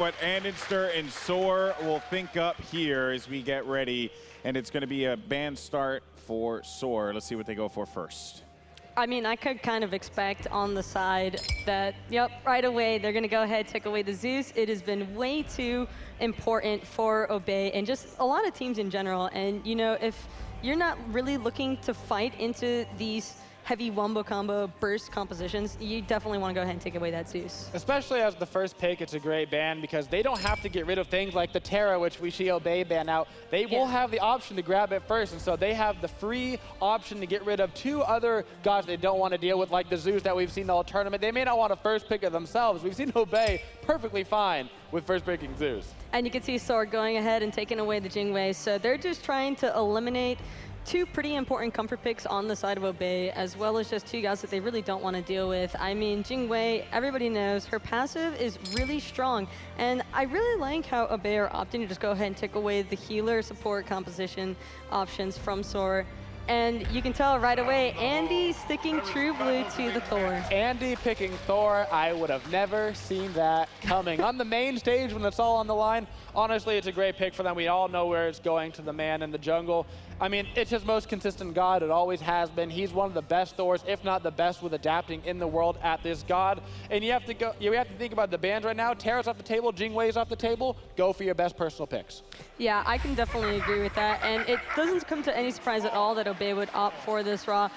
What Andenster and SoaR will think up here as we get ready, and it's going to be a band start for SoaR. Let's see what they go for first. I mean, I could kind of expect on the side that, yep, right away, they're going to go ahead, take away the Zeus. It has been way too important for Obey and just a lot of teams in general. And, you know, if you're not really looking to fight into these heavy wombo combo burst compositions, you definitely want to go ahead and take away that Zeus. Especially as the first pick, it's a great ban because they don't have to get rid of things like the Terra, which we see Obey ban out. They will have the option to grab it first, and so they have the free option to get rid of two other gods they don't want to deal with, like the Zeus that we've seen the whole tournament. They may not want to first pick it themselves. We've seen Obey perfectly fine with first picking Zeus. And you can see SoaR going ahead and taking away the Jingwei, so they're just trying to eliminate two pretty important comfort picks on the side of Obey, as well as just two guys that they really don't want to deal with. I mean, Jingwei, everybody knows, her passive is really strong. And I really like how Obey are opting to just go ahead and take away the healer support composition options from SoaR. And you can tell right away, Andy sticking true blue to the Thor. Andy picking Thor, I would have never seen that coming. On the main stage when it's all on the line, honestly, it's a great pick for them. We all know where it's going, to the man in the jungle. I mean, it's his most consistent god. It always has been. He's one of the best Thors, if not the best with adapting in the world at this god. And you have to think about the bans right now. Terra's off the table, Jingwei's off the table. Go for your best personal picks. Yeah, I can definitely agree with that. And it doesn't come to any surprise at all that Obey would opt for this Raw.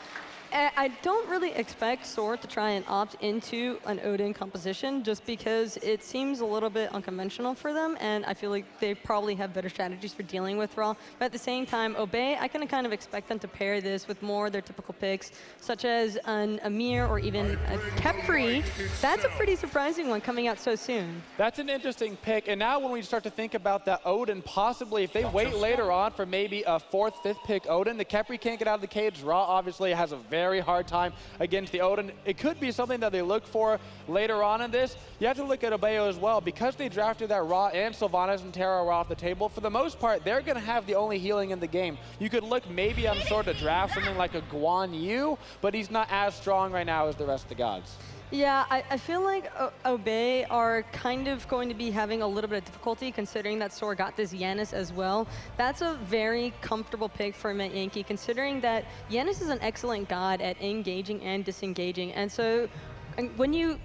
I don't really expect SoaR to try and opt into an Odin composition just because it seems a little bit unconventional for them, and I feel like they probably have better strategies for dealing with Raw. But at the same time, Obey, I can kind of expect them to pair this with more of their typical picks, such as an Amir or even a Kepri. That's a pretty surprising one coming out so soon. That's an interesting pick, and now when we start to think about that Odin, possibly if they wait later on for maybe a 4th, 5th pick Odin, the Kepri can't get out of the cage. Raw obviously has a very hard time against the Odin. It could be something that they look for later on in this. You have to look at Obeo as well. Because they drafted that Raw and Sylvanas and Terra were off the table, for the most part, they're going to have the only healing in the game. You could look maybe on sort of draft something like a Guan Yu, but he's not as strong right now as the rest of the gods. Yeah, I feel like Obey are kind of going to be having a little bit of difficulty considering that SoaR got this Yanis as well. That's a very comfortable pick for Met Yankee considering that Yanis is an excellent god at engaging and disengaging. And so when you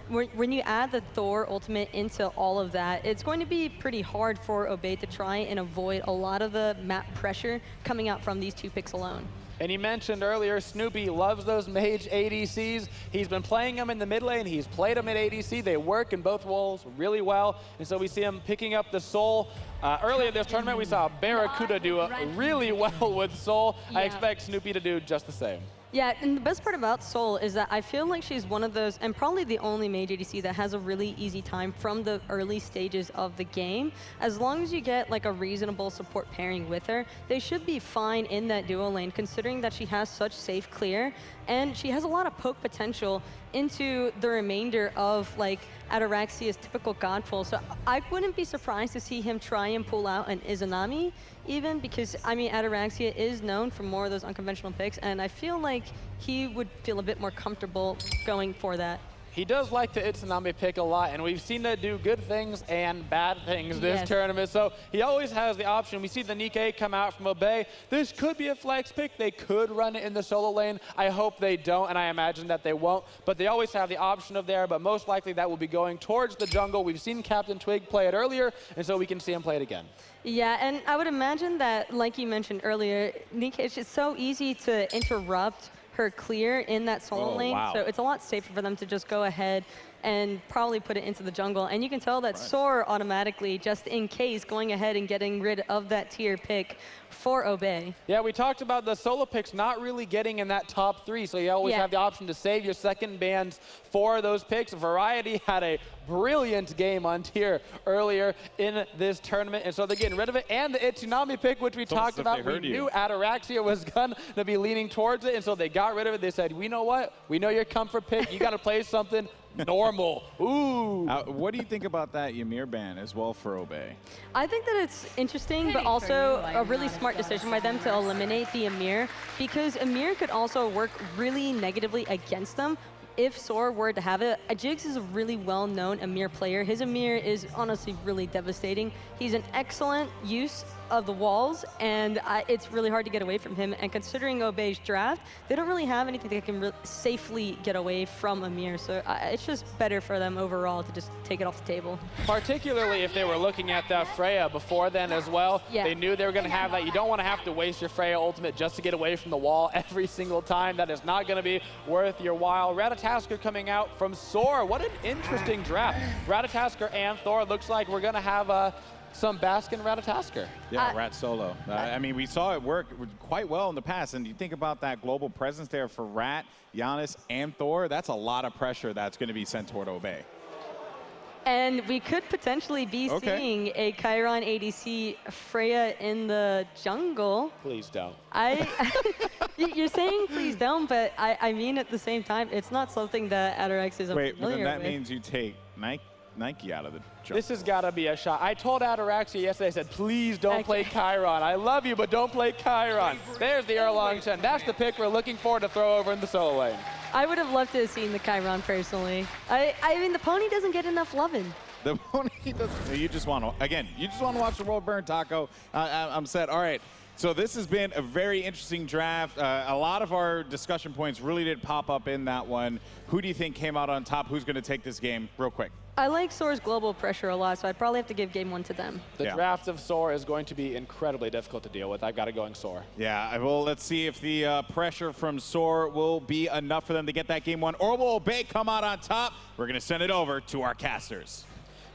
when you add the Thor ultimate into all of that, it's going to be pretty hard for Obey to try and avoid a lot of the map pressure coming out from these two picks alone. And he mentioned earlier, Snoopy loves those mage ADCs. He's been playing them in the mid lane. He's played them in ADC. They work in both roles really well. And so we see him picking up the Soul. Earlier this tournament, we saw Barracuda do really well with Soul. Yeah. I expect Snoopy to do just the same. Yeah, and the best part about SoaR is that I feel like she's one of those, and probably the only mage ADC that has a really easy time from the early stages of the game. As long as you get like a reasonable support pairing with her, they should be fine in that duo lane, considering that she has such safe clear, and she has a lot of poke potential into the remainder of like Ataraxia's typical god pool. So I wouldn't be surprised to see him try and pull out an Izanami even, because I mean Ataraxia is known for more of those unconventional picks, and I feel like he would feel a bit more comfortable going for that. He does like the Izanami pick a lot, and we've seen that do good things and bad things this tournament. So he always has the option. We see the Nikkei come out from Obey. This could be a flex pick. They could run it in the solo lane. I hope they don't, and I imagine that they won't. But they always have the option of there, but most likely that will be going towards the jungle. We've seen Captain Twig play it earlier, and so we can see him play it again. Yeah, and I would imagine that, like you mentioned earlier, Nikkei, it's just so easy to interrupt her clear in that solo lane, so it's a lot safer for them to just go ahead and probably put it into the jungle. And you can tell that SoaR automatically, just in case, going ahead and getting rid of that tier pick for Obey. Yeah, we talked about the solo picks not really getting in that top 3, so you always have the option to save your second bans for those picks. Variety had a brilliant game on tier earlier in this tournament, and so they're getting rid of it. And the Itsunami pick, which we talked about, we knew Ataraxia was going to be leaning towards it, and so they got rid of it. They said, we know what? We know your comfort pick. You got to play something normal. Ooh. What do you think about that Ymir ban as well for Obey? I think that it's interesting, but also a really smart decision by them to eliminate the Ymir, because Ymir could also work really negatively against them if SoaR were to have it, Jigs is a really well-known Amir player. His Amir is honestly really devastating. He's an excellent use of the walls, and it's really hard to get away from him. And considering Obey's draft, they don't really have anything that can safely get away from Amir. So it's just better for them overall to just take it off the table. Particularly if they were looking at that Freya before then as well. Yeah. They knew they were going to have that. You don't want to have to waste your Freya ultimate just to get away from the wall every single time. That is not going to be worth your while. Ratatasker coming out from SoaR. What an interesting draft. Ratatasker and Thor. Looks like we're going to have some Baskin Ratatasker. Yeah, Rat solo. I mean, we saw it work quite well in the past, and you think about that global presence there for Rat, Giannis, and Thor, that's a lot of pressure that's going to be sent toward Obey. And we could potentially be seeing a Chiron ADC Freya in the jungle. Please don't. You're saying please don't, but I mean at the same time, it's not something that Adarex is Wait, but then that with. means you take Nike out of the jungle. This has got to be a shot. I told Ataraxia yesterday, I said, please don't play Chiron. I love you, but don't play Chiron. There's the Erlong Chen. That's the pick we're looking for to throw over in the solo lane. I would have loved to have seen the Chiron personally. I mean, the pony doesn't get enough loving. The pony doesn't. You just want to, again, you just want to watch the world burn, Taco. I'm set. All right. So this has been a very interesting draft. A lot of our discussion points really did pop up in that one. Who do you think came out on top? Who's going to take this game real quick? I like SoaR's global pressure a lot, so I'd probably have to give game one to them. The draft of SoaR is going to be incredibly difficult to deal with. I've got to go in SoaR. Yeah, well, let's see if the pressure from SoaR will be enough for them to get that game one, or will Obey come out on top? We're going to send it over to our casters.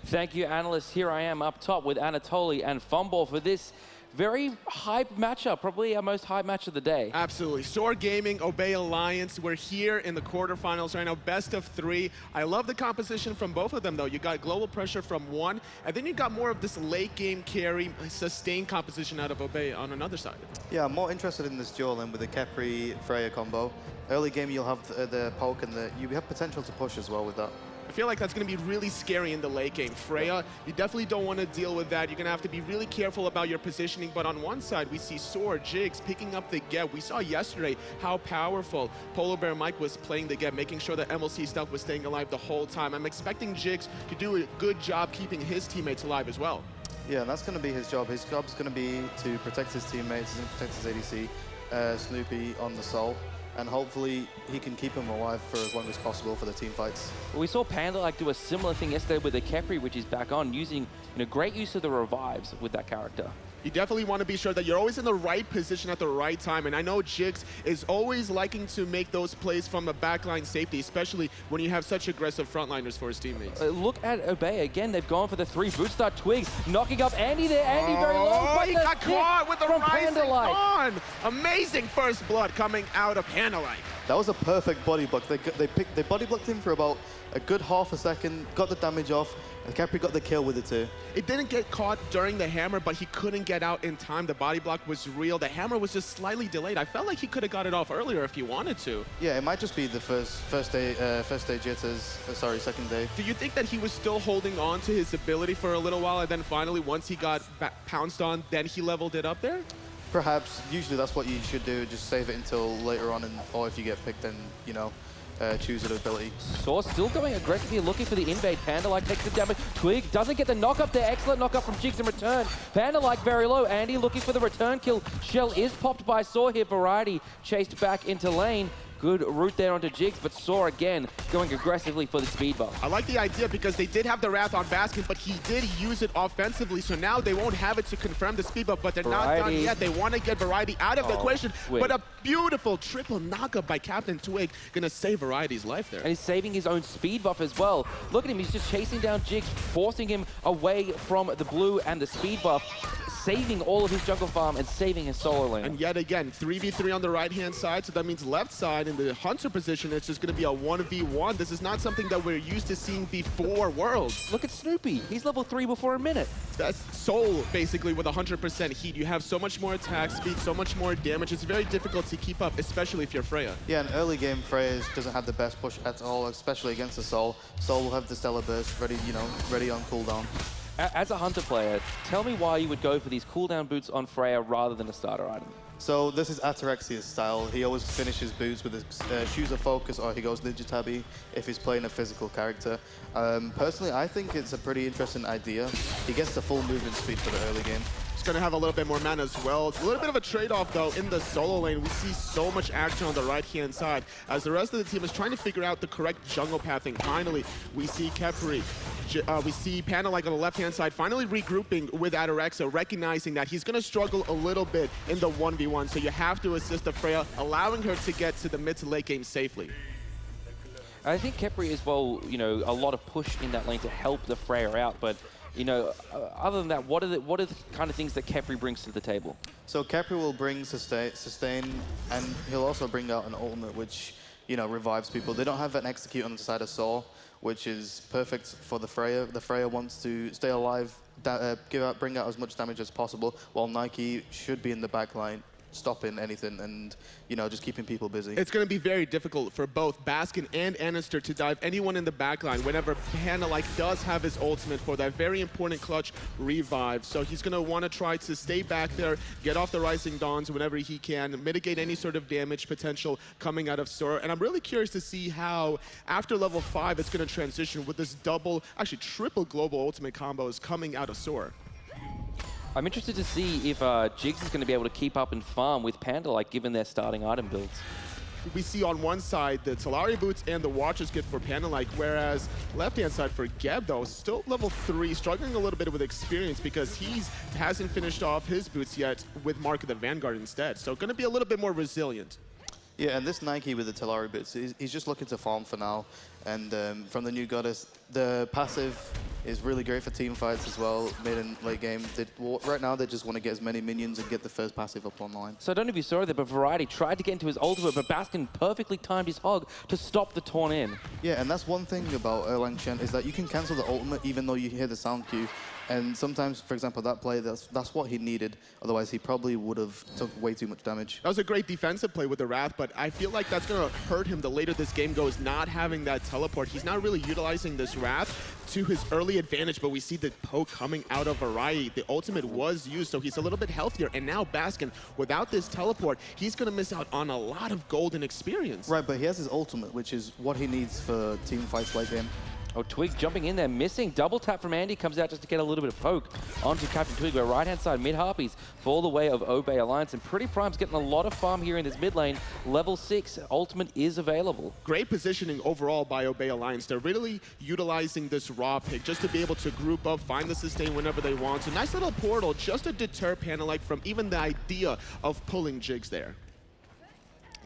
Thank you, analysts. Here I am up top with Anatoly and Fumble for this very hype matchup, probably our most hype match of the day. Absolutely. SoaR Gaming, Obey Alliance. We're here in the quarterfinals right now, best of 3. I love the composition from both of them, though. You got global pressure from one, and then you got more of this late game carry, sustained composition out of Obey on another side. Yeah, I'm more interested in this duel than with the Kepri-Freya combo. Early game, you'll have the poke, and you have potential to push as well with that. I feel like that's going to be really scary in the late game. Freya, you definitely don't want to deal with that. You're going to have to be really careful about your positioning. But on one side, we see SoaR, Jigs picking up the get. We saw yesterday how powerful Polar Bear Mike was playing the get, making sure that MLC Stealth was staying alive the whole time. I'm expecting Jigs to do a good job keeping his teammates alive as well. Yeah, and that's going to be his job. His job is going to be to protect his teammates, and protect his ADC, Snoopy on the Soul. And hopefully he can keep him alive for as long as possible for the team fights. We saw Panda do a similar thing yesterday with the Kepri, which is back on, using great use of the revives with that character. You definitely want to be sure that you're always in the right position at the right time. And I know Jigs is always liking to make those plays from a backline safety, especially when you have such aggressive frontliners for his teammates. Look at Obey again. They've gone for the 3 boot start twigs, knocking up Andy there. Andy very low. Oh, he got caught with the rising Panda-like. dawn. Amazing first blood coming out of Panda-like. That was a perfect body block. They body blocked him for about a good half a second, got the damage off, and Kepri got the kill with it too. It didn't get caught during the hammer, but he couldn't get out in time. The body block was real. The hammer was just slightly delayed. I felt like he could have got it off earlier if he wanted to. Yeah, it might just be the first day jitters. Sorry, second day. Do you think that he was still holding on to his ability for a little while, and then finally, once he got pounced on, then he leveled it up there? Perhaps. Usually that's what you should do. Just save it until later on, or if you get picked, then choose an ability. SoaR still going aggressively, looking for the invade. Panda-like takes the damage. Twig doesn't get the knock-up there. Excellent knock-up from Jigs in return. Panda-like very low. Andy looking for the return kill. Shell is popped by SoaR here. Variety chased back into lane. Good route there onto Jigs, but SoaR again going aggressively for the speed buff. I like the idea because they did have the Wrath on Baskin, but he did use it offensively, so now they won't have it to confirm the speed buff, but they're not done yet. They want to get Variety out of the equation, Twig. but a beautiful triple knockup by Captain Twig, gonna save Variety's life there. And he's saving his own speed buff as well. Look at him, he's just chasing down Jigs, forcing him away from the blue and the speed buff, saving all of his jungle farm and saving his solo lane. And yet again, 3v3 on the right-hand side, so that means left side in the Hunter position, it's just going to be a 1v1. This is not something that we're used to seeing before Worlds. Look at Snoopy, he's level 3 before a minute. That's Soul, basically, with 100% heat. You have so much more attack speed, so much more damage. It's very difficult to keep up, especially if you're Freya. Yeah, and early game, Freya doesn't have the best push at all, especially against the Soul. Soul will have the Stellar Burst ready, ready on cooldown. As a Hunter player, tell me why you would go for these cooldown boots on Freya rather than a starter item. So this is Atarexia's style. He always finishes boots with his shoes of focus, or he goes ninja tabby if he's playing a physical character. Personally, I think it's a pretty interesting idea. He gets the full movement speed for the early game. He's going to have a little bit more mana as well. It's a little bit of a trade-off, though, in the solo lane. We see so much action on the right-hand side as the rest of the team is trying to figure out the correct jungle pathing. Finally, we see Khepri. We see Panda like on the left-hand side finally regrouping with Atarexia, recognizing that he's going to struggle a little bit in the 1v1. So you have to assist the Freya, allowing her to get to the mid to late game safely. I think Khepri as well, you know, a lot of push in that lane to help the Freya out, but you know, other than that, what are the kind of things that Khepri brings to the table? So Khepri will bring sustain, and he'll also bring out an ultimate, which, you know, revives people. They don't have an execute on the side of SoaR, which is perfect for the Freya. The Freya wants to stay alive, bring out as much damage as possible, while Nike should be in the back line, stopping anything and, you know, just keeping people busy. It's going to be very difficult for both Baskin and Anister to dive anyone in the backline whenever Panda does have his ultimate for that very important clutch revive. So he's going to want to try to stay back there, get off the Rising Dawns whenever he can, mitigate any sort of damage potential coming out of SoaR. And I'm really curious to see how, after level 5, it's going to transition with this double, actually triple global ultimate combos coming out of SoaR. I'm interested to see if Jigs is going to be able to keep up and farm with Panda, like given their starting item builds. We see on one side the Talari boots and the Watches get for Panda, whereas left-hand side for Geb, though, still level 3, struggling a little bit with experience because he hasn't finished off his boots yet with Mark of the Vanguard instead. So going to be a little bit more resilient. Yeah, and this Nike with the Talari bits, he's just looking to farm for now. And from the new Goddess, the passive is really great for team fights as well, mid and late game. Right now, they just want to get as many minions and get the first passive up online. So I don't know if you saw it there, but Variety tried to get into his ultimate, but Baskin perfectly timed his hog to stop the taunt in. Yeah, and that's one thing about Erlang Shen, is that you can cancel the ultimate even though you hear the sound cue. And sometimes, for example, that play, that's what he needed. Otherwise, he probably would have took way too much damage. That was a great defensive play with the Wrath, but I feel like that's going to hurt him the later this game goes, not having that teleport. He's not really utilizing this Wrath to his early advantage, but we see the poke coming out of Variety. The ultimate was used, so he's a little bit healthier. And now Baskin, without this teleport, he's going to miss out on a lot of golden experience. Right, but he has his ultimate, which is what he needs for team fights late game. Oh, Twig jumping in there, missing. Double tap from Andy, comes out just to get a little bit of poke onto Captain Twig, where right-hand side mid-Harpies fall the way of Obey Alliance. And Pretty Prime's getting a lot of farm here in this mid lane. Level 6, ultimate is available. Great positioning overall by Obey Alliance. They're really utilizing this raw pick just to be able to group up, find the sustain whenever they want. So nice little portal just to deter Panda from even the idea of pulling Jigs there.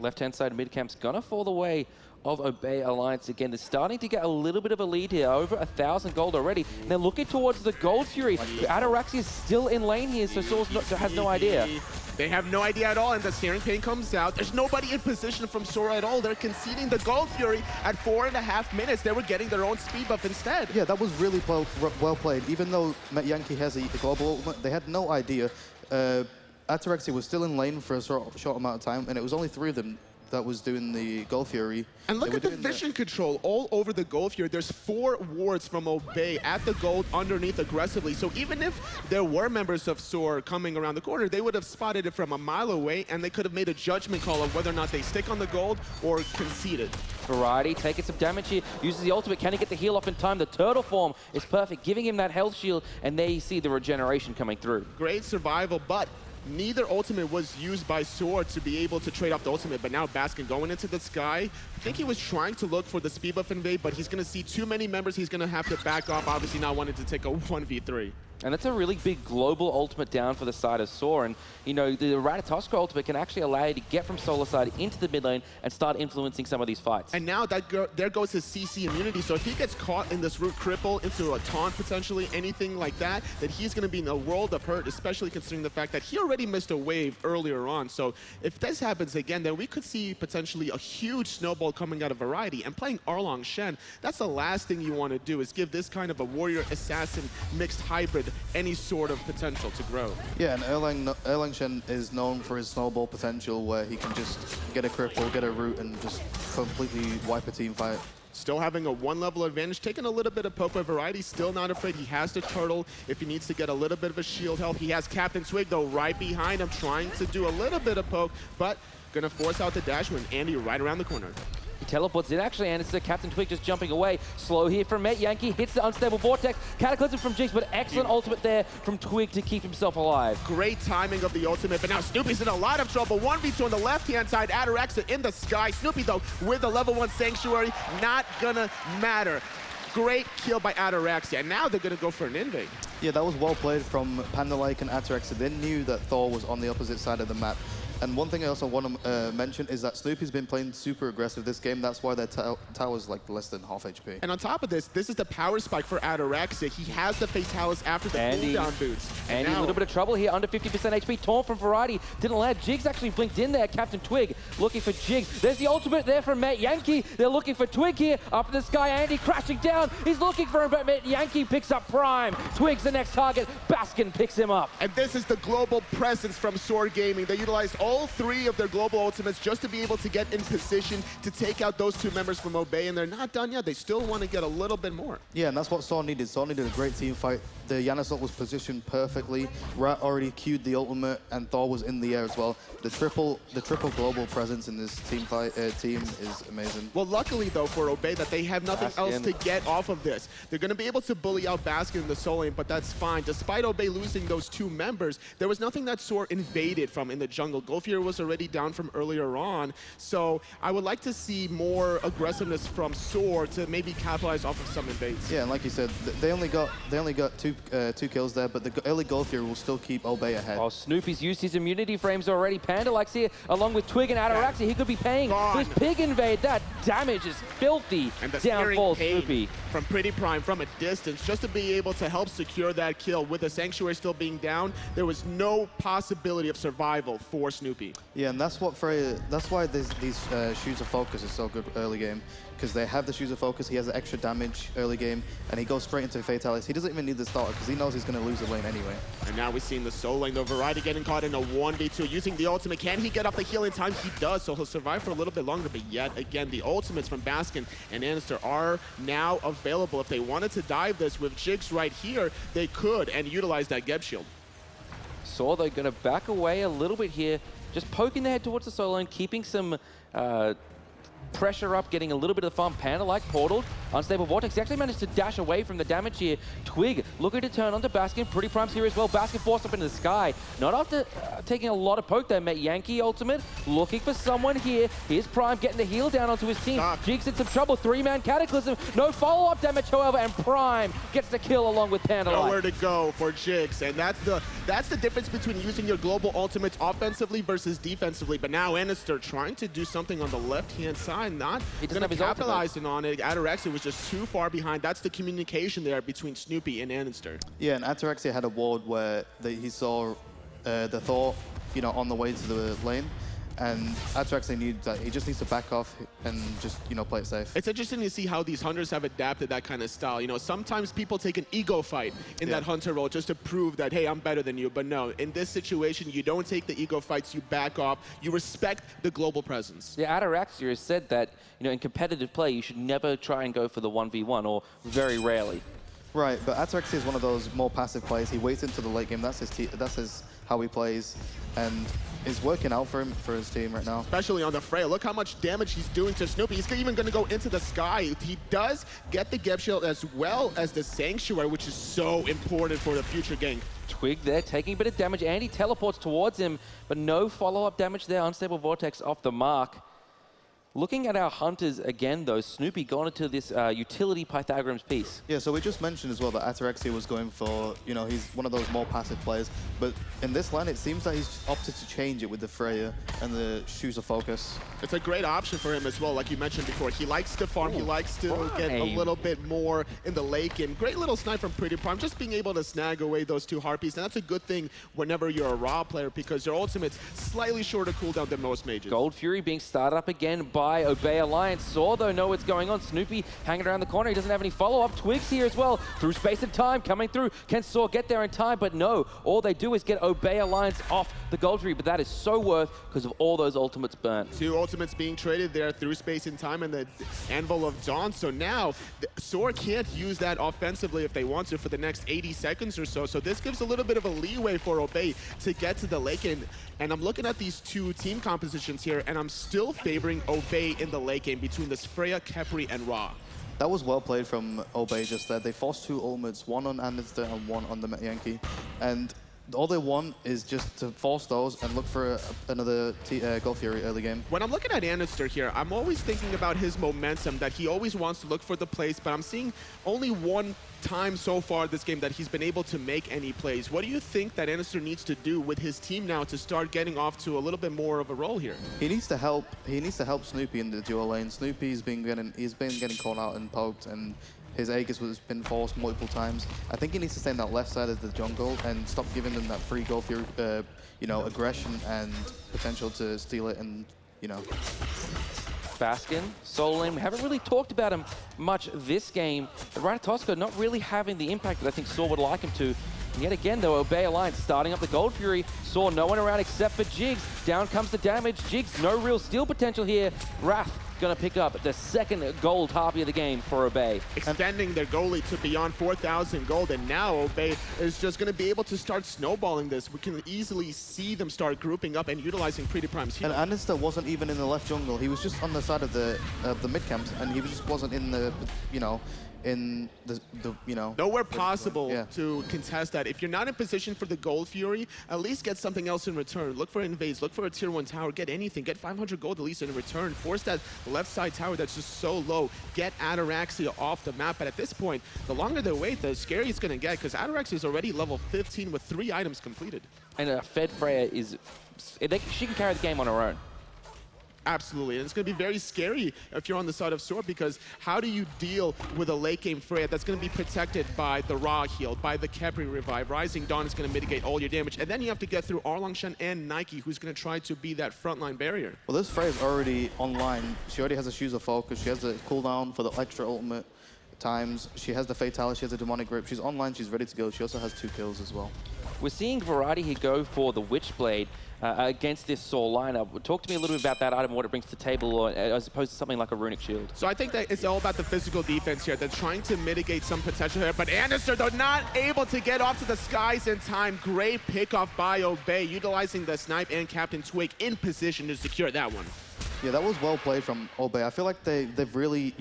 Left-hand side mid camp's gonna fall the way of Obey Alliance again. They're starting to get a little bit of a lead here, over 1,000 gold already. And they're looking towards the Gold Fury. Ataraxia is still in lane here, so SoaR has no idea. They have no idea at all, and the Searing Pain comes out. There's nobody in position from SoaR at all. They're conceding the Gold Fury at 4.5 minutes. They were getting their own speed buff instead. Yeah, that was really well played. Even though Yankee has a global ultimate, they had no idea. Ataraxia was still in lane for a short amount of time, and it was only 3 of them that was doing the Gold Fury. And look at the vision control all over the Gold Fury. There's 4 wards from Obey at the gold underneath aggressively. So even if there were members of SoaR coming around the corner, they would have spotted it from a mile away, and they could have made a judgment call of whether or not they stick on the gold or concede it. Variety taking some damage here, uses the ultimate. Can he get the heal off in time? The turtle form is perfect, giving him that health shield, and there you see the regeneration coming through. Great survival, but neither ultimate was used by SoaR to be able to trade off the ultimate, but now Baskin going into the sky. I think he was trying to look for the speed buff invade, but he's going to see too many members. He's going to have to back off, obviously not wanting to take a 1v3. And that's a really big global ultimate down for the side of SoaR. And, you know, the Ratatoskra ultimate can actually allow you to get from solo side into the mid lane and start influencing some of these fights. And now there goes his CC immunity. So if he gets caught in this root cripple into a taunt, potentially anything like that, then he's going to be in a world of hurt, especially considering the fact that he already missed a wave earlier on. So if this happens again, then we could see potentially a huge snowball coming out of Variety. And playing Erlang Shen, that's the last thing you want to do, is give this kind of a warrior assassin mixed hybrid any sort of potential to grow. Yeah, and Erlang Shen is known for his snowball potential, where he can just get a cripple, get a root, and just completely wipe a team fight. still having a 1-level advantage, taking a little bit of poke by Variety, still not afraid. He has the turtle if he needs to get a little bit of a shield help. He has Captain Twig, though, right behind him, trying to do a little bit of poke, but gonna force out the dash when Andy right around the corner. He teleports in actually, and it's Captain Twig just jumping away. Slow here from Met Yankee, hits the unstable vortex. Cataclysm from Jinx, but excellent ultimate there from Twig to keep himself alive. Great timing of the ultimate, but now Snoopy's in a lot of trouble. 1v2 on the left-hand side, Ataraxa in the sky. Snoopy, though, with the level 1 Sanctuary, not gonna matter. Great kill by Ataraxia, and now they're gonna go for an invade. Yeah, that was well played from Panda Lake and Ataraxa. They knew that Thor was on the opposite side of the map. And one thing I also want to mention is that Snoopy's been playing super aggressive this game. That's why their tower's like less than half HP. And on top of this is the power spike for Ataraxia. He has the Fatalis after the cooldown boots. And a little bit of trouble here, under 50% HP. Taunt from Variety didn't land. Jigs actually blinked in there. Captain Twig looking for Jigs. There's the ultimate there from Met Yankee. They're looking for Twig here. Up in the sky, Andy crashing down. He's looking for him, but Met Yankee picks up Prime. Twig's the next target. Baskin picks him up. And this is the global presence from SoaR Gaming. They utilized all 3 of their global ultimates just to be able to get in position to take out those 2 members from Obey, and they're not done yet. They still want to get a little bit more. Yeah, and that's what SoaR needed. SoaR needed a great team fight. The Yanasol was positioned perfectly. Rat already queued the ultimate, and Thor was in the air as well. The triple global presence in this team is amazing. Well, luckily, though, for Obey, that they have nothing else to get off of this. They're going to be able to bully out Baskin in the soul lane, but that's fine. Despite Obey losing those 2 members, there was nothing that SoaR invaded from in the jungle. Goldfury was already down from earlier on, so I would like to see more aggressiveness from SoaR to maybe capitalize off of some invades. Yeah, and like you said, they only got two kills there, but the early Goldfury will still keep Obey ahead. Oh, Snoopy's used his immunity frames already. Panda likes here, along with Twig and Ataraxia. He could be paying for his pig invade. That damage is filthy. And the Down falls Snoopy. From Pretty Prime from a distance, just to be able to help secure that kill with the Sanctuary still being down, there was no possibility of survival for Snoopy. Yeah, and that's why these Shoes of Focus is so good early game, because they have the Shoes of Focus. He has the extra damage early game, and he goes straight into Fatalis. He doesn't even need the starter because he knows he's going to lose the lane anyway. And now we've seen the soul lane, though. Variety getting caught in a 1v2, using the ultimate. Can he get off the heal in time? He does, so he'll survive for a little bit longer. But yet again, the ultimates from Baskin and Anister are now available. If they wanted to dive this with Jigs right here, they could, and utilize that Geb shield. SoaR, they're going to back away a little bit here, just poking their head towards the solo lane, keeping some pressure up, getting a little bit of farm. Panda like portaled, unstable vortex. He actually managed to dash away from the damage here. Twig looking to turn onto Baskin. Pretty Prime's here as well. Baskin forced up into the sky. Not after taking a lot of poke there. Met Yankee ultimate, looking for someone here. Here's Prime getting the heal down onto his team. Jigs in some trouble. 3-man Cataclysm. No follow-up damage, however, and Prime gets the kill along with Panda. Nowhere to go for Jigs, and that's the difference between using your global ultimates offensively versus defensively. But now Anister trying to do something on the left-hand side, not going to capitalize on it. Ataraxia was just too far behind. That's the communication there between Snoopy and Anister. Yeah, and Ataraxia had a ward where he saw the Thor, on the way to the lane, and Ataraxia knew that he just needs to back off and just, play it safe. It's interesting to see how these hunters have adapted that kind of style. Sometimes people take an ego fight in that hunter role just to prove that, hey, I'm better than you. But no, in this situation, you don't take the ego fights, you back off, you respect the global presence. Yeah, Ataraxia has said that, in competitive play, you should never try and go for the 1v1, or very rarely. Right, but Ataraxia is one of those more passive players. He waits into the late game. That's his how he plays, and it's working out for him, for his team right now. Especially on the Freya. Look how much damage he's doing to Snoopy. He's even going to go into the sky. He does get the Geb shield as well as the Sanctuary, which is so important for the future game. Twig there taking a bit of damage. Andy teleports towards him, but no follow-up damage there. Unstable Vortex off the mark. Looking at our hunters again, though, Snoopy gone into this utility Pythagorean's piece. Yeah, so we just mentioned as well that Ataraxia was going for, he's one of those more passive players. But in this line, it seems that he's opted to change it with the Freya and the Shoes of Focus. It's a great option for him as well, like you mentioned before. He likes to farm, he likes to get a little bit more in the lake. And great little snipe from Pretty Prime, just being able to snag away those 2 Harpies. And that's a good thing whenever you're a raw player, because your ultimate's slightly shorter cooldown than most mages. Goldfury being started up again by by Obey Alliance. SoaR, though, know what's going on. Snoopy hanging around the corner. He doesn't have any follow-up. Twigs here as well. Through space and time, coming through. Can SoaR get there in time? But no. All they do is get Obey Alliance off the gold tree. But that is so worth because of all those ultimates burnt. 2 ultimates being traded there through space and time and the Anvil of Dawn. So now, SoaR can't use that offensively if they want to for the next 80 seconds or so. So this gives a little bit of a leeway for Obey to get to the late game. And I'm looking at these 2 team compositions here, and I'm still favoring Obey in the late game between this Freya, Khepri, and Ra. That was well played from Obey just there. They forced 2 ultimates, one on Anderster and one on the Yankee. And all they want is just to force those and look for another Gold Fury early game. When I'm looking at Anderster here, I'm always thinking about his momentum, that he always wants to look for the plays, but I'm seeing only one time so far this game that he's been able to make any plays. What do you think that Anderster needs to do with his team now to start getting off to a little bit more of a role here? He needs to help Snoopy in the dual lane. Snoopy's been getting called out and poked, and his Aegis has been forced multiple times. I think he needs to stay on that left side of the jungle and stop giving them that free Gold Fury, aggression and potential to steal it and, Baskin, solo lane. We haven't really talked about him much this game. But Ratatoska not really having the impact that I think SoaR would like him to. And yet again, though, Obey Alliance starting up the Gold Fury. SoaR no one around except for Jigs. Down comes the damage. Jigs, no real steal potential here. Wrath going to pick up the second gold harpy of the game for Obey. Extending their goalie to beyond 4,000 gold, and now Obey is just going to be able to start snowballing this. We can easily see them start grouping up and utilizing Pretty Prime's heal. And Anderster wasn't even in the left jungle. He was just on the side of the mid camps, and he just wasn't in the, nowhere possible to contest that. If you're not in position for the Gold Fury, at least get something else in return. Look for invades, look for a tier 1 tower, get anything, get 500 gold at least in return. Force that left side tower that's just so low. Get Ataraxia off the map. But at this point, the longer they wait, the scarier it's going to get, because Ataraxia is already level 15 with 3 items completed. And Fed Freya she can carry the game on her own. Absolutely, and it's going to be very scary if you're on the side of SoaR, because how do you deal with a late game Freya that's going to be protected by the Ra heal, by the Khepri revive? Rising Dawn is going to mitigate all your damage, and then you have to get through Arlongshan and Nike, who's going to try to be that frontline barrier. Well, this Freya's already online. She already has a Shoes of Focus. She has the cooldown for the extra ultimate times. She has the Fatality. She has a Demonic Grip. She's online. She's ready to go. She also has 2 kills as well. We're seeing variety here go for the Witchblade against this SoaR lineup. Talk to me a little bit about that item, what it brings to the table, as opposed to something like a Runic Shield. So I think that it's all about the physical defense here. They're trying to mitigate some potential here, but Anderster, though, not able to get off to the skies in time. Great pickoff by Obey, utilizing the snipe and Captain Twig in position to secure that one. Yeah, that was well played from Obey. I feel like they've really,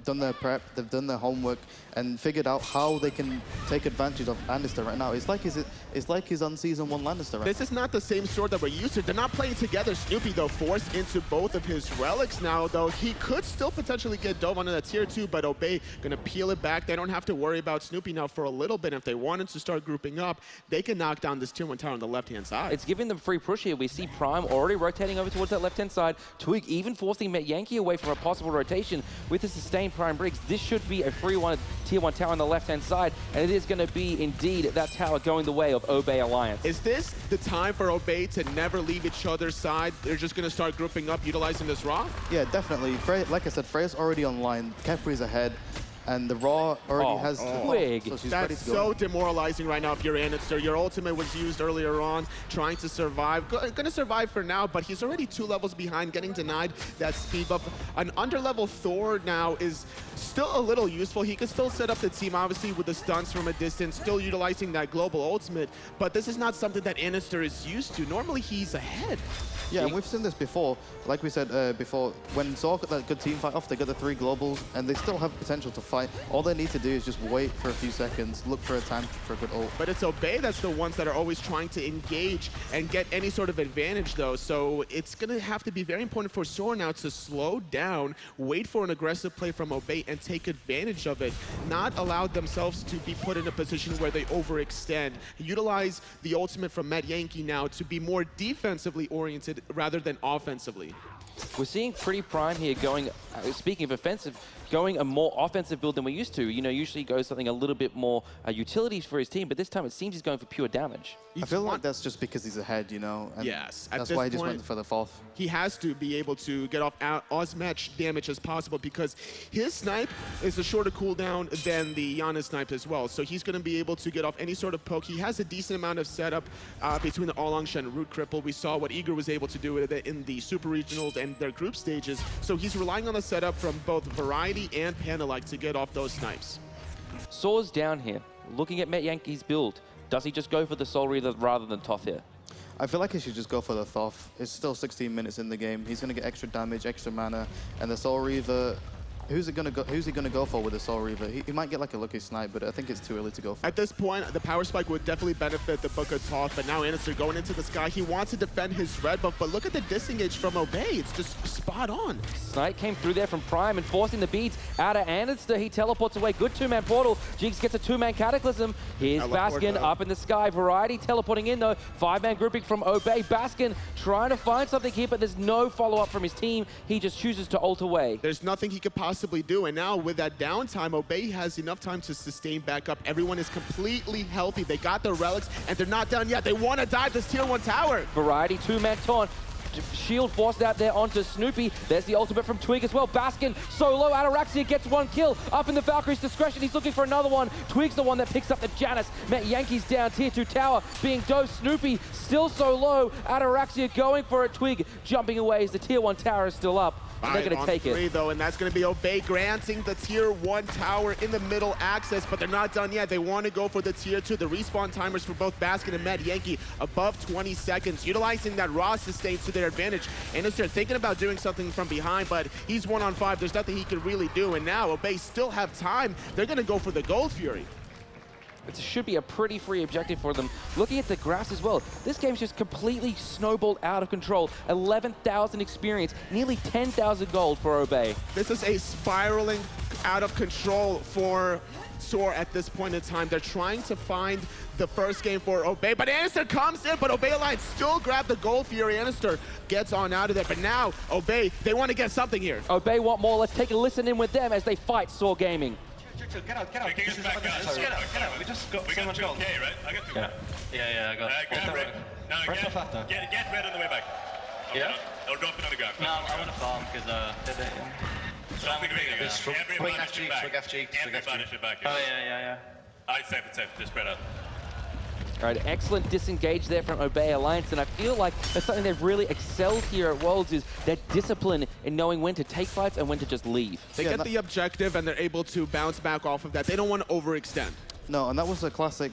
done their prep, they've done their homework, and figured out how they can take advantage of Lannister right now. It's like he's on Season 1 Lannister right This is not the same sword that we're used to. They're not playing together. Snoopy, though, forced into both of his relics now, though. He could still potentially get dove onto that tier 2, but Obey gonna peel it back. They don't have to worry about Snoopy now for a little bit. If they wanted to start grouping up, they can knock down this tier 1 tower on the left-hand side. It's giving them free push here. We see Prime already rotating over towards that left-hand side. Twig even forcing Yankee away from a possible rotation with the sustained Prime Briggs. This should be a free tier 1 tower on the left-hand side, and it is going to be indeed that tower going the way of Obey Alliance. Is this the time for Obey to never leave each other's side? They're just going to start grouping up, utilizing this Ra? Yeah, definitely. Like I said, Freya's already online. Khepri's ahead. And the Ra already has Twig. So she's That's ready to go. so demoralizing right now if you're Anderster. Your ultimate was used earlier on, trying to survive. Gonna survive for now, but he's already 2 levels behind, getting denied that speed buff. An underlevel Thor now is still a little useful. He can still set up the team, obviously, with the stunts from a distance, still utilizing that global ultimate, but this is not something that Anderster is used to. Normally, he's ahead. Yeah, and we've seen this before. Like we said before, when SoaR got that good team fight off, they got the 3 globals, and they still have potential to fight. All they need to do is just wait for a few seconds, look for a time for a good ult. But it's Obey that's the ones that are always trying to engage and get any sort of advantage, though. So it's going to have to be very important for SoaR now to slow down, wait for an aggressive play from Obey, and take advantage of it. Not allow themselves to be put in a position where they overextend. Utilize the ultimate from Matt Yankee now to be more defensively oriented rather than offensively. We're seeing Pretty Prime here going, speaking of offensive, going a more offensive build than we're used to. You know, usually he goes something a little bit more utilities for his team, but this time it seems he's going for pure damage. I feel like that's just because he's ahead, you know? And yes. that's why he just went for the fourth. He has to be able to get off as much damage as possible because his snipe is a shorter cooldown than the Giannis snipe as well. So he's going to be able to get off any sort of poke. He has a decent amount of setup between the All-Longshan and Root Cripple. We saw what Eager was able to do with it in the Super Regionals and their group stages. So he's relying on the setup from both Variety and Panda to get off those snipes. SoaR's down here, looking at Met Yankee's build. Does he just go for the Soul Reaver rather than Toth here? I feel like he should just go for the Thoth. It's still 16 minutes in the game. He's going to get extra damage, extra mana, and the Soul Reaver. Who's he gonna go for with the Soul Reaver? He might get like a lucky snipe, but I think it's too early to go for. At this point, the power spike would definitely benefit the Book of Thoth, but now Anister going into the sky. He wants to defend his red buff, but look at the disengage from Obey. It's just spot on. Snipe came through there from Prime and forcing the beads out of Anister. He teleports away. Good two-man portal. Jigs gets a two-man Cataclysm. Here's Baskin up in the sky. Variety teleporting in though. Five-man grouping from Obey. Baskin trying to find something here, but there's no follow-up from his team. He just chooses to ult away. There's nothing he could possibly do, and now with that downtime, Obey has enough time to sustain back up. Everyone is completely healthy. They got their relics, and they're not done yet. They want to dive this tier 1 tower. Variety, two-man taunt. Shield forced out there onto Snoopy. There's the ultimate from Twig as well. Baskin solo. Ataraxia gets one kill. Up in the Valkyrie's discretion. He's looking for another one. Twig's the one that picks up the Janus. Met Yankees down. Tier 2 tower being dosed. Snoopy still so low. Ataraxia going for it. Twig jumping away as the tier 1 tower is still up. And they're going to take it. Though, and that's going to be Obey granting the tier 1 tower in the middle access, but they're not done yet. They want to go for the tier 2. The respawn timers for both Baskin and Met Yankee above 20 seconds, utilizing that raw sustain to their advantage. Anister thinking about doing something from behind, but he's 1-on-5. There's nothing he can really do, and now Obey still have time. They're going to go for the Gold Fury. It should be a pretty free objective for them. Looking at the graphs as well, this game's just completely snowballed out of control. 11,000 experience, nearly 10,000 gold for Obey. This is a spiraling out of control for SoaR at this point in time. They're trying to find the first game for Obey, but Anister comes in, but Obey Alliance still grab the Gold Fury. Anister gets on out of there, but now Obey, they want to get something here. Obey want more. Let's take a listen in with them as they fight SoaR Gaming. Get out. Making us back up. Get out. We just got We so got much 2K, gold. right? I got 2K. Yeah, I got Get red. No, Press off after. get red on the way back. Okay, Yeah? I'll drop it on the ground. No, I want to farm because Drop it on the ground. Everybody should back. Everybody should back. Oh, yeah. Alright, safe. Just spread out. All right, excellent disengage there from Obey Alliance, and I feel like that's something they've really excelled here at Worlds is their discipline in knowing when to take fights and when to just leave. They get the objective, and they're able to bounce back off of that. They don't want to overextend. No, and that was a classic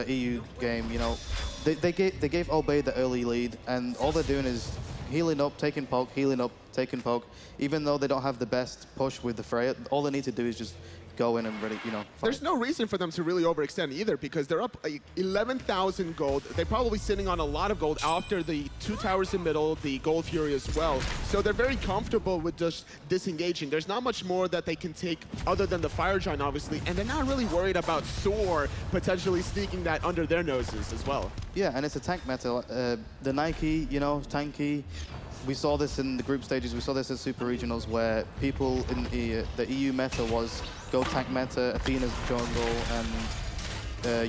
EU game. You know, they gave Obey the early lead, and all they're doing is healing up, taking poke, healing up, taking poke. Even though they don't have the best push with the Freya, all they need to do is just go in and really, you know, fight. There's no reason for them to really overextend either because they're up 11,000 gold. They're probably sitting on a lot of gold after the 2 towers in middle, the Gold Fury as well. So they're very comfortable with just disengaging. There's not much more that they can take other than the Fire Giant, obviously, and they're not really worried about SoaR potentially sneaking that under their noses as well. Yeah, and it's a tank meta. The Nike, you know, tanky. We saw this in the group stages. We saw this in Super Regionals where people in the EU meta was go tank meta, Athena's jungle, and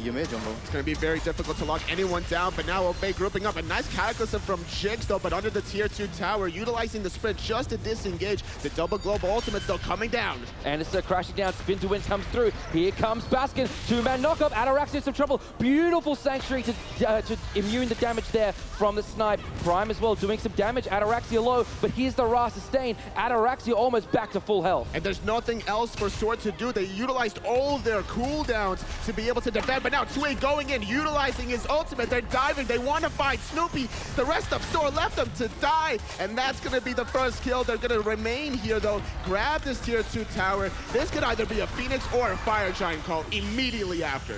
Ymir jungle. It's going to be very difficult to lock anyone down, but now Obey grouping up. A nice Cataclysm from Jigs, though, but under the tier 2 tower, utilizing the sprint just to disengage. The double global ultimate, though, coming down. Anister crashing down, spin to win comes through. Here comes Baskin, 2-man knockup. Ataraxia in some trouble. Beautiful Sanctuary to immune the damage there from the snipe. Prime as well, doing some damage. Ataraxia low, but here's the Ra sustain. Ataraxia almost back to full health. And there's nothing else for SoaR to do. They utilized all their cooldowns to be able to defend, but now Twig going in, utilizing his ultimate. They're diving. They want to find Snoopy. The rest of SoaR left them to die, and that's going to be the first kill. They're going to remain here, though. Grab this tier 2 tower. This could either be a Phoenix or a Fire Giant call immediately after.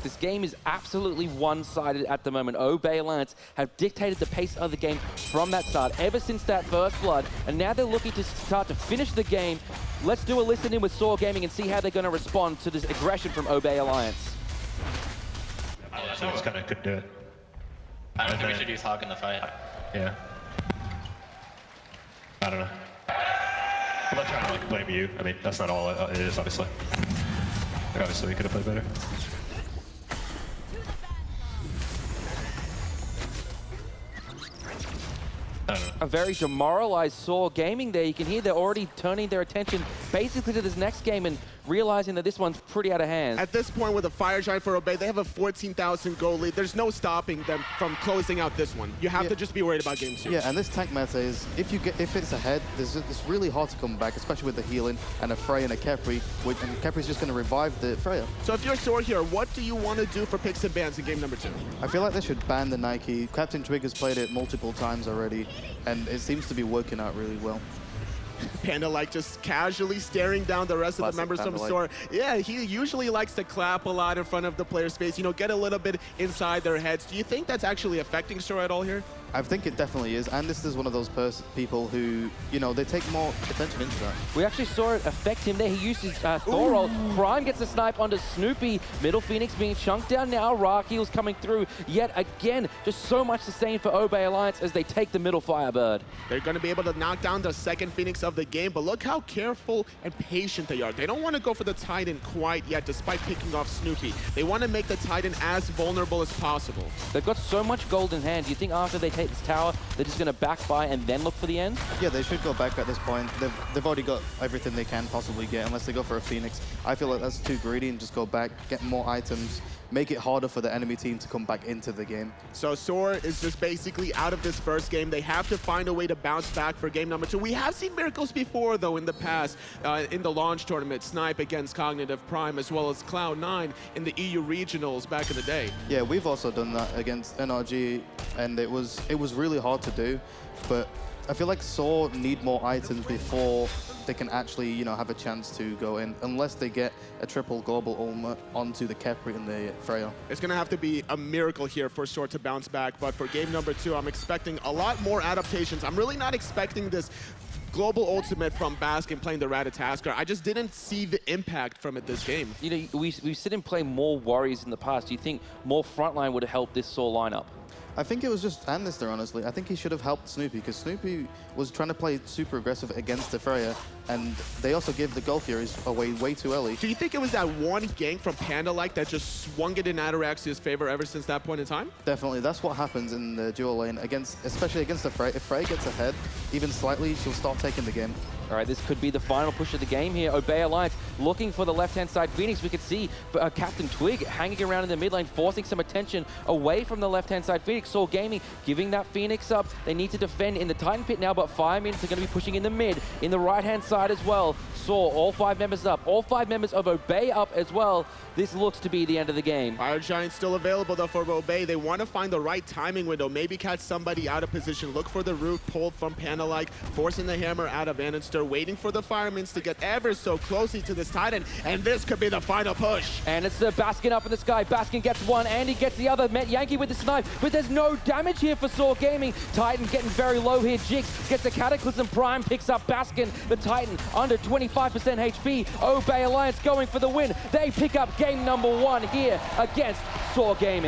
This game is absolutely one-sided at the moment. Obey Alliance have dictated the pace of the game from that start, ever since that first blood, and now they're looking to start to finish the game. Let's do a listen in with SoaR Gaming and see how they're going to respond to this aggression from Obey Alliance. So just kind of couldn't do it. I don't think we should use Hawk in the fight. Yeah. I don't know. I'm not trying to like blame you. I mean, that's not all it is, obviously. Like, obviously, we could have played better. I don't know. A very demoralized SoaR Gaming there. You can hear they're already turning their attention basically to this next game and realizing that this one's pretty out of hand. At this point with a Fire Giant for Obey, they have a 14,000 goal lead. There's no stopping them from closing out this one. You have to just be worried about game 2. Yeah, and this tank meta is, if it's ahead, it's really hard to come back, especially with the healing and a Freya and a Khepri, and Khepri's just going to revive the Freya. So if you're SoaR here, what do you want to do for picks and bans in game number 2? I feel like they should ban the Nike. Captain Twig has played it multiple times already, and it seems to be working out really well. Panda like just casually staring down the rest of the members from SoaR. Yeah, he usually likes to clap a lot in front of the player's face, you know, get a little bit inside their heads. Do you think that's actually affecting SoaR at all here? I think it definitely is, and this is one of those people who, you know, they take more attention into that. We actually saw it affect him there. He used his Thor ult. Prime gets a snipe onto Snoopy. Middle Phoenix being chunked down now. Ra heals coming through. Yet again, just so much sustain for Obey Alliance as they take the middle Firebird. They're going to be able to knock down the second Phoenix of the game, but look how careful and patient they are. They don't want to go for the Titan quite yet, despite picking off Snoopy. They want to make the Titan as vulnerable as possible. They've got so much gold in hand. Do you think after they take this tower, they're just going to back by and then look for the end? Yeah, they should go back at this point. They've already got everything they can possibly get, unless they go for a Phoenix. I feel like that's too greedy, and just go back, get more items, make it harder for the enemy team to come back into the game. So SoaR is just basically out of this first game. They have to find a way to bounce back for game number 2. We have seen miracles before, though, in the past. In the launch tournament, SMITE against Cognitive Prime, as well as Cloud9 in the EU regionals back in the day. Yeah, we've also done that against NRG, and it was really hard to do, but I feel like SoaR need more items before they can actually, you know, have a chance to go in, unless they get a triple global ultimate onto the Khepri and the Freya. It's going to have to be a miracle here for SoaR to bounce back, but for game number 2, I'm expecting a lot more adaptations. I'm really not expecting this global ultimate from Baskin playing the Ratatasker. I just didn't see the impact from it this game. You know, we've seen him play more Warriors in the past. Do you think more frontline would have helped this SoaR lineup? I think it was just Andister, honestly. I think he should have helped Snoopy, because Snoopy was trying to play super aggressive against the Freya, and they also gave the Gulf Furies away way too early. Do you think it was that one gank from Panda-like that just swung it in Ataraxia's favor ever since that point in time? Definitely. That's what happens in the dual lane, especially against the Freya. If Freya gets ahead, even slightly, she'll start taking the game. All right, this could be the final push of the game here. Obey Alliance looking for the left-hand side Phoenix. We could see Captain Twig hanging around in the mid lane, forcing some attention away from the left-hand side Phoenix. SoaR Gaming giving that Phoenix up. They need to defend in the Titan pit now, but 5 minutes are going to be pushing in the mid, in the right-hand side as well. SoaR, all 5 members up. All 5 members of Obey up as well. This looks to be the end of the game. Fire Giant still available, though, for Obey. They want to find the right timing window. Maybe catch somebody out of position. Look for the root pulled from Panda-like, forcing the hammer out of Annister, waiting for the Firemans to get ever so closely to this Titan, and this could be the final push. And it's the Baskin up in the sky. Baskin gets one, Andy gets the other. Met Yankee with the snipe, but there's no damage here for SoaR Gaming. Titan getting very low here. Jigs gets the Cataclysm. Prime picks up Baskin. The Titan under 25% HP. Obey Alliance going for the win. They pick up game number 1 here against SoaR Gaming.